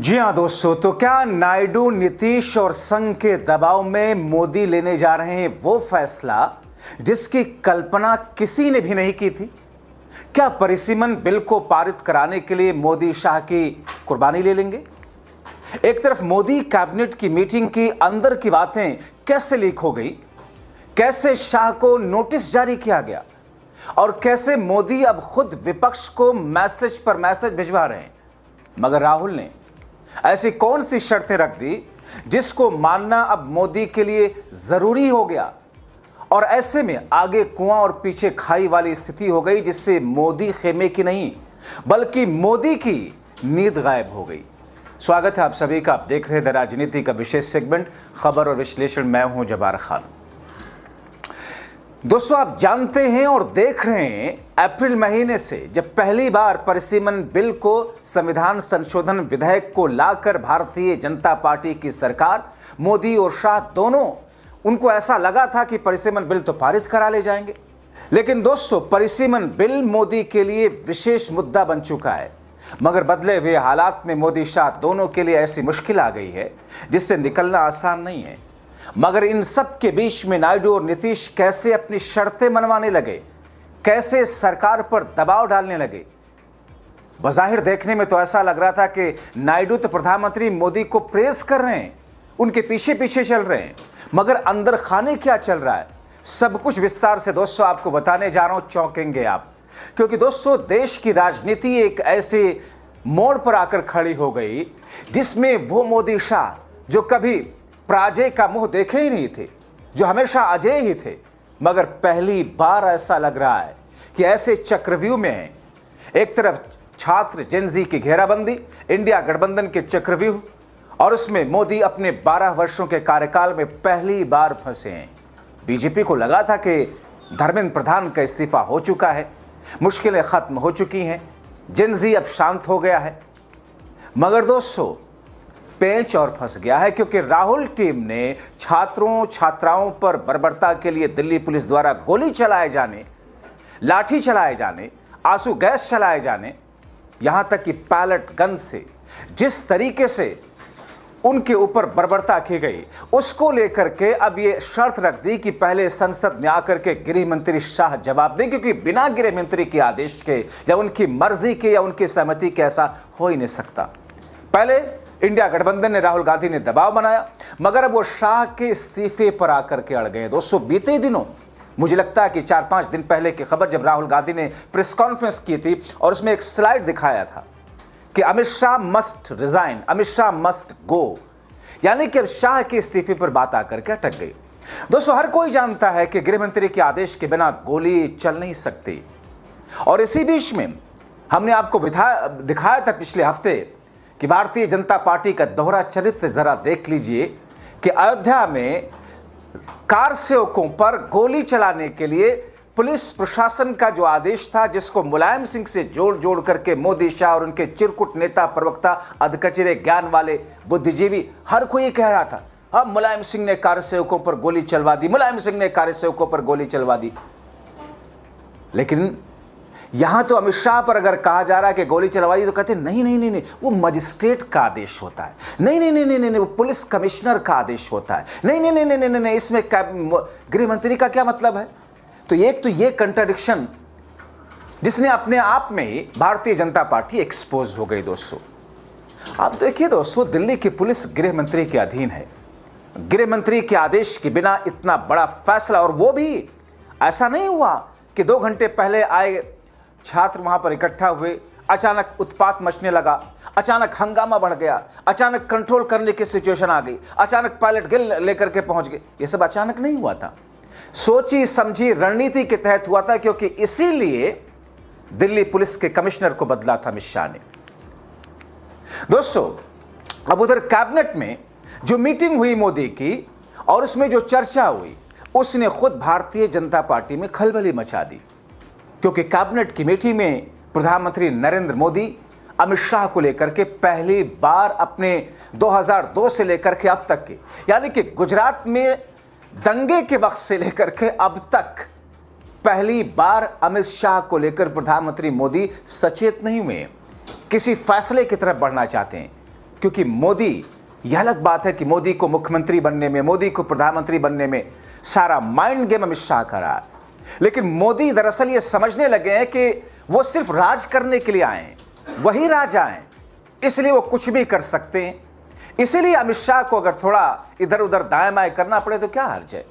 जी हाँ दोस्तों, तो क्या नायडू, नीतीश और संघ के दबाव में मोदी लेने जा रहे हैं वो फैसला जिसकी कल्पना किसी ने भी नहीं की थी? क्या परिसीमन बिल को पारित कराने के लिए मोदी शाह की कुर्बानी ले लेंगे? एक तरफ मोदी कैबिनेट की मीटिंग की अंदर की बातें कैसे लीक हो गई, कैसे शाह को नोटिस जारी किया गया और कैसे मोदी अब खुद विपक्ष को मैसेज पर मैसेज भिजवा रहे हैं। मगर राहुल ने ऐसी कौन सी शर्तें रख दी जिसको मानना अब मोदी के लिए जरूरी हो गया और ऐसे में आगे कुआं और पीछे खाई वाली स्थिति हो गई, जिससे मोदी खेमे की नहीं बल्कि मोदी की नींद गायब हो गई। स्वागत है आप सभी का। आप देख रहे हैं द राजनीति का विशेष सेगमेंट खबर और विश्लेषण। मैं हूं जबार खान। दोस्तों, आप जानते हैं और देख रहे हैं, अप्रैल महीने से जब पहली बार परिसीमन बिल को संविधान संशोधन विधेयक को लाकर भारतीय जनता पार्टी की सरकार, मोदी और शाह दोनों, उनको ऐसा लगा था कि परिसीमन बिल तो पारित करा ले जाएंगे। लेकिन दोस्तों, परिसीमन बिल मोदी के लिए विशेष मुद्दा बन चुका है। मगर बदले हुए हालात में मोदी शाह दोनों के लिए ऐसी मुश्किल आ गई है जिससे निकलना आसान नहीं है। मगर इन सब के बीच में नायडू और नीतीश कैसे अपनी शर्तें मनवाने लगे, कैसे सरकार पर दबाव डालने लगे। बज़ाहिर देखने में तो ऐसा लग रहा था कि नायडू तो प्रधानमंत्री मोदी को प्रेस कर रहे हैं, उनके पीछे पीछे चल रहे हैं, मगर अंदर खाने क्या चल रहा है, सब कुछ विस्तार से दोस्तों आपको बताने जा रहा हूं। चौंकेंगे आप, क्योंकि दोस्तों देश की राजनीति एक ऐसे मोड़ पर आकर खड़ी हो गई जिसमें वो मोदी शाह जो कभी पराजय का मुंह देखे ही नहीं थे, जो हमेशा अजय ही थे, मगर पहली बार ऐसा लग रहा है कि ऐसे चक्रव्यूह में है। एक तरफ छात्र जेनजी की घेराबंदी, इंडिया गठबंधन के चक्रव्यूह, और उसमें मोदी अपने 12 वर्षों के कार्यकाल में पहली बार फंसे हैं। बीजेपी को लगा था कि धर्मेंद्र प्रधान का इस्तीफा हो चुका है, मुश्किलें खत्म हो चुकी हैं, जेनजी अब शांत हो गया है। मगर दोस्तों, पेंच और फंस गया है, क्योंकि राहुल टीम ने छात्रों छात्राओं पर बर्बरता के लिए दिल्ली पुलिस द्वारा गोली चलाए जाने, लाठी चलाए जाने, आंसू गैस चलाए जाने, यहां तक कि पैलेट गन से जिस तरीके से उनके ऊपर बर्बरता की गई, उसको लेकर के अब ये शर्त रख दी कि पहले संसद में आकर के गृह मंत्री शाह जवाब दें, क्योंकि बिना गृह मंत्री के आदेश के या उनकी मर्जी के या उनकी सहमति के ऐसा हो ही नहीं सकता। पहले इंडिया गठबंधन ने, राहुल गांधी ने दबाव बनाया, मगर अब वो शाह के इस्तीफे पर आकर के अड़ गए। दोस्तों, बीते दिनों, मुझे लगता है कि 4-5 दिन पहले की खबर, जब राहुल गांधी ने प्रेस कॉन्फ्रेंस की थी और उसमें एक स्लाइड दिखाया था कि Amit Shah must resign, Amit Shah must go, यानी कि अब शाह के इस्तीफे पर बात आकर के अटक गई। दोस्तों, हर कोई जानता है कि गृह मंत्री के आदेश के बिना गोली चल नहीं सकती। और इसी बीच में हमने आपको दिखाया था पिछले हफ्ते कि भारतीय जनता पार्टी का दोहरा चरित्र जरा देख लीजिए कि अयोध्या में कार सेवकों पर गोली चलाने के लिए पुलिस प्रशासन का जो आदेश था, जिसको मुलायम सिंह से जोड़ करके मोदी शाह और उनके चिरकुट नेता, प्रवक्ता, अधकचरे ज्ञान वाले बुद्धिजीवी, हर कोई कह रहा था, अब मुलायम सिंह ने कार सेवकों पर गोली चलवा दी, मुलायम सिंह ने कार सेवकों पर गोली चलवा दी। लेकिन यहां तो अमित शाह पर अगर कहा जा रहा है कि गोली चलवाई, तो कहते नहीं नहीं नहीं नहीं, वो मजिस्ट्रेट का आदेश होता है, नहीं नहीं नहीं नहीं नहीं, वो पुलिस कमिश्नर का आदेश होता है, नहीं नहीं नहीं नहीं नहीं नहीं, इसमें गृह मंत्री का क्या मतलब है। तो एक तो ये कंट्राडिक्शन जिसने अपने आप में ही भारतीय जनता पार्टी एक्सपोज हो गई। दोस्तों, आप देखिए दोस्तों, दिल्ली की पुलिस गृह मंत्री के अधीन है। गृह मंत्री के आदेश के बिना इतना बड़ा फैसला, और वो भी ऐसा नहीं हुआ कि 2 घंटे पहले आए छात्र वहां पर इकट्ठा हुए, अचानक उत्पात मचने लगा, अचानक हंगामा बढ़ गया, अचानक कंट्रोल करने की सिचुएशन आ गई, अचानक पायलट गिल लेकर के पहुंच गए। ये सब अचानक नहीं हुआ था, सोची समझी रणनीति के तहत हुआ था, क्योंकि इसीलिए दिल्ली पुलिस के कमिश्नर को बदला था अमित शाह ने। दोस्तों, अब उधर कैबिनेट में जो मीटिंग हुई मोदी की और उसमें जो चर्चा हुई, उसने खुद भारतीय जनता पार्टी में खलबली मचा दी, क्योंकि कैबिनेट की मीटिंग में प्रधानमंत्री नरेंद्र मोदी अमित शाह को लेकर के पहली बार अपने 2002 से लेकर के अब तक के, यानी कि गुजरात में दंगे के वक्त से लेकर के अब तक पहली बार अमित शाह को लेकर प्रधानमंत्री मोदी सचेत नहीं हुए, किसी फैसले की तरफ बढ़ना चाहते हैं। क्योंकि मोदी, यह अलग बात है कि मोदी को मुख्यमंत्री बनने में, मोदी को प्रधानमंत्री बनने में सारा माइंड गेम अमित शाह का रहा है, लेकिन मोदी दरअसल ये समझने लगे हैं कि वो सिर्फ राज करने के लिए आए हैं, वही राजा हैं, इसलिए वो कुछ भी कर सकते हैं। इसीलिए अमित शाह को अगर थोड़ा इधर उधर दाएं बाएं करना पड़े तो क्या हर्ज है।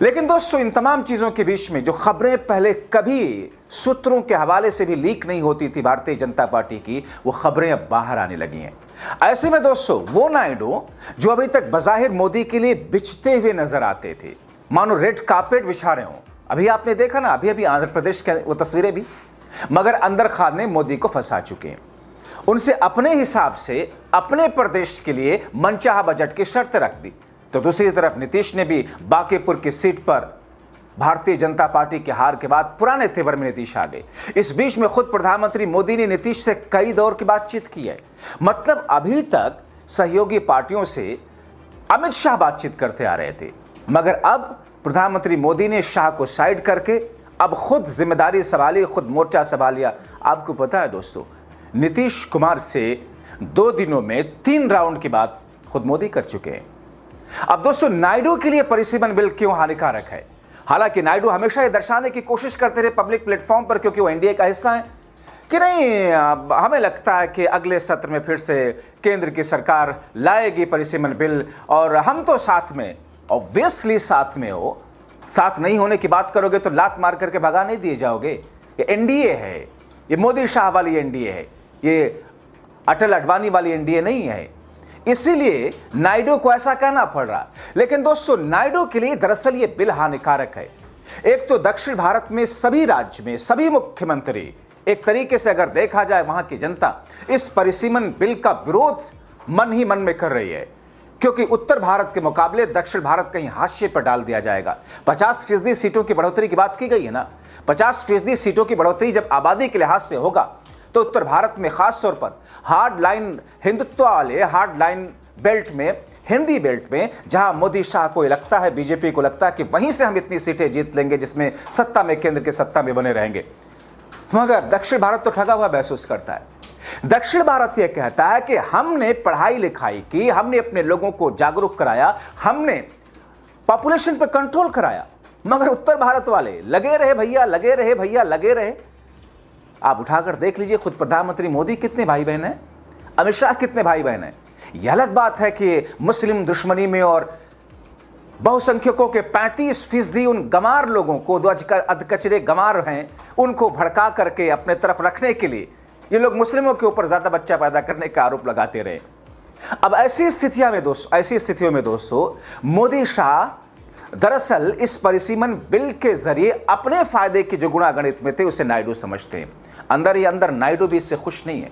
लेकिन दोस्तों, इन तमाम चीजों के बीच में जो खबरें पहले कभी सूत्रों के हवाले से भी लीक नहीं होती थी भारतीय जनता पार्टी की, वो खबरें अब बाहर आने लगी हैं। ऐसे में दोस्तों, वो नायडू जो अभी तक बज़ाहिर मोदी के लिए बिछते हुए नजर आते थे, मानो रेड कार्पेट बिछा रहे हों, अभी आपने देखा ना, अभी आंध्र प्रदेश की वो तस्वीरें भी, मगर अंदर खाने मोदी को फंसा चुके हैं। उनसे अपने हिसाब से अपने प्रदेश के लिए मनचाहा बजट की शर्त रख दी। तो दूसरी तरफ नीतीश ने भी बांकीपुर की सीट पर भारतीय जनता पार्टी के हार के बाद पुराने तेवर में नीतीश आ गए। इस बीच में खुद प्रधानमंत्री मोदी ने नीतीश से कई दौर की बातचीत की है। मतलब अभी तक सहयोगी पार्टियों से अमित शाह बातचीत करते आ रहे थे, मगर अब प्रधानमंत्री मोदी ने शाह को साइड करके अब खुद जिम्मेदारी संभाली, खुद मोर्चा संभालिया। आपको पता है दोस्तों, नीतीश कुमार से 2 दिनों में 3 राउंड की बात खुद मोदी कर चुके हैं। अब दोस्तों, नायडू के लिए परिसीमन बिल क्यों हानिकारक है? हालांकि नायडू हमेशा ये दर्शाने की कोशिश करते रहे पब्लिक प्लेटफॉर्म पर, क्योंकि वो एनडीए का हिस्सा है, कि नहीं, हमें लगता है कि अगले सत्र में फिर से केंद्र की सरकार लाएगी परिसीमन बिल और हम तो साथ में, ऑब्वियसली साथ में हो, साथ नहीं होने की बात करोगे तो लात मार करके भगा नहीं दिए जाओगे। ये एनडीए है, ये मोदी शाह वाली एनडीए है, ये अटल अडवाणी वाली एनडीए नहीं है। इसीलिए नायडू को ऐसा कहना पड़ रहा। लेकिन दोस्तों, नायडू के लिए दरअसल ये बिल हानिकारक है। एक तो दक्षिण भारत में सभी राज्य में सभी मुख्यमंत्री, एक तरीके से अगर देखा जाए वहां की जनता इस परिसीमन बिल का विरोध मन ही मन में कर रही है, क्योंकि उत्तर भारत के मुकाबले दक्षिण भारत कहीं हाशिए पर डाल दिया जाएगा। 50% सीटों की बढ़ोतरी की बात की गई है ना, 50% सीटों की बढ़ोतरी जब आबादी के लिहाज से होगा तो उत्तर भारत में खास तौर पर हार्ड लाइन हिंदुत्व वाले हार्ड लाइन बेल्ट में, हिंदी बेल्ट में, जहां मोदी शाह को लगता है, बीजेपी को लगता है कि वहीं से हम इतनी सीटें जीत लेंगे जिसमें सत्ता में, केंद्र के सत्ता में बने रहेंगे, मगर दक्षिण भारत तो ठगा हुआ महसूस करता है। दक्षिण भारत यह कहता है कि हमने पढ़ाई लिखाई की, हमने अपने लोगों को जागरूक कराया, हमने पॉपुलेशन पर कंट्रोल कराया, मगर उत्तर भारत वाले लगे रहे भैया, लगे रहे भैया, लगे रहे। आप उठाकर देख लीजिए, खुद प्रधानमंत्री मोदी कितने भाई बहन हैं, अमित शाह कितने भाई बहन हैं। यह अलग बात है कि मुस्लिम दुश्मनी में और बहुसंख्यकों के 35% उन गंवार लोगों को, जो अधकचरे गंवार हैं, उनको भड़का करके अपने तरफ रखने के लिए ये लोग मुस्लिमों के ऊपर ज्यादा बच्चा पैदा करने का आरोप लगाते रहे। अब ऐसी स्थितियों में दोस्तों मोदी शाह दरअसल इस परिसीमन बिल के जरिए अपने फायदे की जो गुणागणित में थे उसे नायडू समझते हैं। अंदर ही अंदर नायडू भी इससे खुश नहीं है।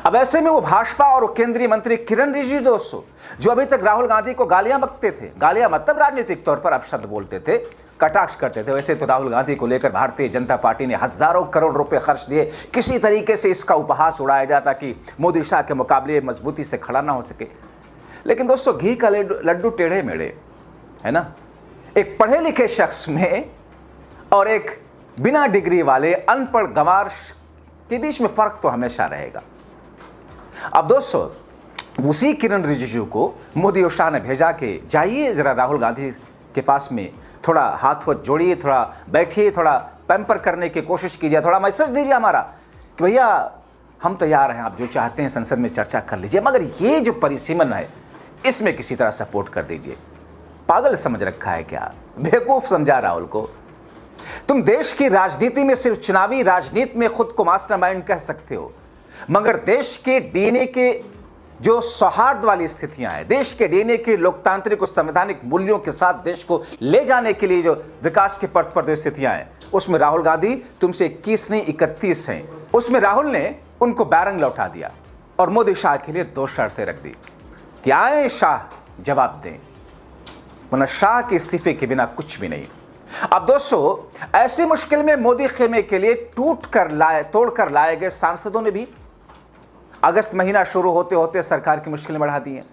अब ऐसे में वो भाजपा और केंद्रीय मंत्री किरण रिजिजू दोस्तों, जो अभी तक राहुल गांधी को गालियां बकते थे, गालियां मतलब राजनीतिक तौर पर अपशब्द बोलते थे, कटाक्ष करते थे, वैसे तो राहुल गांधी को लेकर भारतीय जनता पार्टी ने हजारों करोड़ रुपए खर्च दिए, किसी तरीके से इसका उपहास उड़ाया जाता कि मोदी शाह के मुकाबले मजबूती से खड़ा ना हो सके। लेकिन दोस्तों, घी का लड्डू टेढ़े मेढ़े है ना। एक पढ़े लिखे शख्स में और एक बिना डिग्री वाले अनपढ़ गंवार के बीच में फर्क तो हमेशा रहेगा। अब दोस्तों, उसी किरण रिजिजू को मोदी और शाह ने भेजा कि जाइए जरा राहुल गांधी के पास में, थोड़ा हाथ वथ जोड़िए, थोड़ा बैठिए, थोड़ा पैम्पर करने की कोशिश कीजिए, थोड़ा मैसेज दीजिए हमारा कि भैया हम तैयार हैं, आप जो चाहते हैं संसद में चर्चा कर लीजिए, मगर ये जो परिसीमन है इसमें किसी तरह सपोर्ट कर दीजिए। पागल समझ रखा है क्या? बेवकूफ समझा राहुल को। तुम देश की राजनीति में, सिर्फ चुनावी राजनीति में खुद को मास्टरमाइंड कह सकते हो, मगर देश के डीएनए के जो सौहार्द वाली स्थितियां हैं, देश के डीएनए के लोकतांत्रिक और संवैधानिक मूल्यों के साथ देश को ले जाने के लिए जो विकास के पथ पर जो स्थितियां हैं, उसमें राहुल गांधी तुमसे 21 नहीं 31 हैं। उसमें राहुल ने उनको बैरंग लौटा दिया और मोदी शाह के लिए 2 शर्तें रख दी कि आए शाह जवाब दें, वरना शाह के इस्तीफे के बिना कुछ भी नहीं। अब दोस्तों, ऐसी मुश्किल में मोदी खेमे के लिए तोड़कर लाए गए सांसदों ने भी अगस्त महीना शुरू होते होते सरकार की मुश्किलें बढ़ा दी हैं,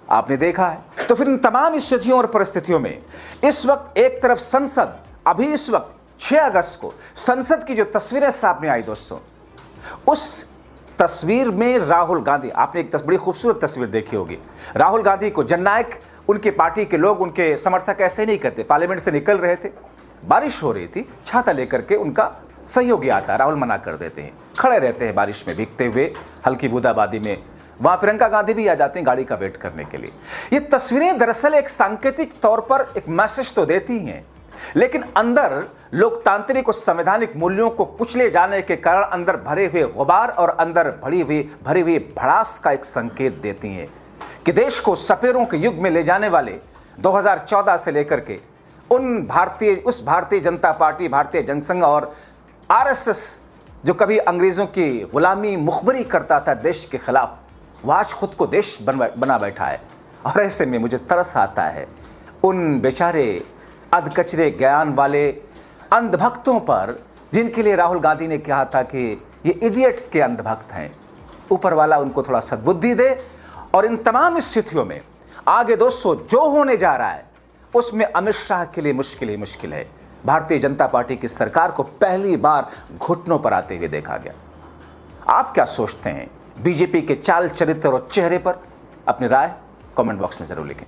आपने देखा है। तो फिर इन तमाम स्थितियों और परिस्थितियों में इस वक्त एक तरफ संसद, अभी इस वक्त 6 अगस्त को संसद की जो तस्वीरें सामने आई दोस्तों, उस तस्वीर में राहुल गांधी, आपने एक बड़ी खूबसूरत तस्वीर देखी होगी, राहुल गांधी को जननायक उनके पार्टी के लोग, उनके समर्थक ऐसे नहीं करते। पार्लियामेंट से निकल रहे थे, बारिश हो रही थी, छाता लेकर के उनका सहयोगी आता है, राहुल मना कर देते हैं, खड़े रहते हैं बारिश में भीगते हुए, हल्की बूंदाबांदी में। वहां प्रियंका गांधी भी आ जाते हैं गाड़ी का वेट करने के लिए। ये तस्वीरें दरअसल एक सांकेतिक तौर पर एक मैसेज तो देती हैं, लेकिन अंदर लोकतांत्रिक और संवैधानिक मूल्यों को कुचले जाने के कारण अंदर भरे हुए गुबार और अंदर भरी हुई भड़ास का एक संकेत देती हैं कि देश को सपेरों के युग में ले जाने वाले 2014 से लेकर के उस भारतीय जनता पार्टी, भारतीय जनसंघ और आरएसएस जो कभी अंग्रेजों की गुलामी मुखबरी करता था देश के खिलाफ, वह आज खुद को देश बना बैठा है। और ऐसे में मुझे तरस आता है उन बेचारे अधकचरे ज्ञान वाले अंधभक्तों पर, जिनके लिए राहुल गांधी ने कहा था कि ये इडियट्स के अंधभक्त हैं। ऊपर वाला उनको थोड़ा सद्बुद्धि दे। और इन तमाम स्थितियों में आगे दोस्तों जो होने जा रहा है उसमें अमित शाह के लिए मुश्किल ही मुश्किल है। भारतीय जनता पार्टी की सरकार को पहली बार घुटनों पर आते हुए देखा गया। आप क्या सोचते हैं बीजेपी के चाल चरित्र और चेहरे पर? अपनी राय कमेंट बॉक्स में जरूर लिखें।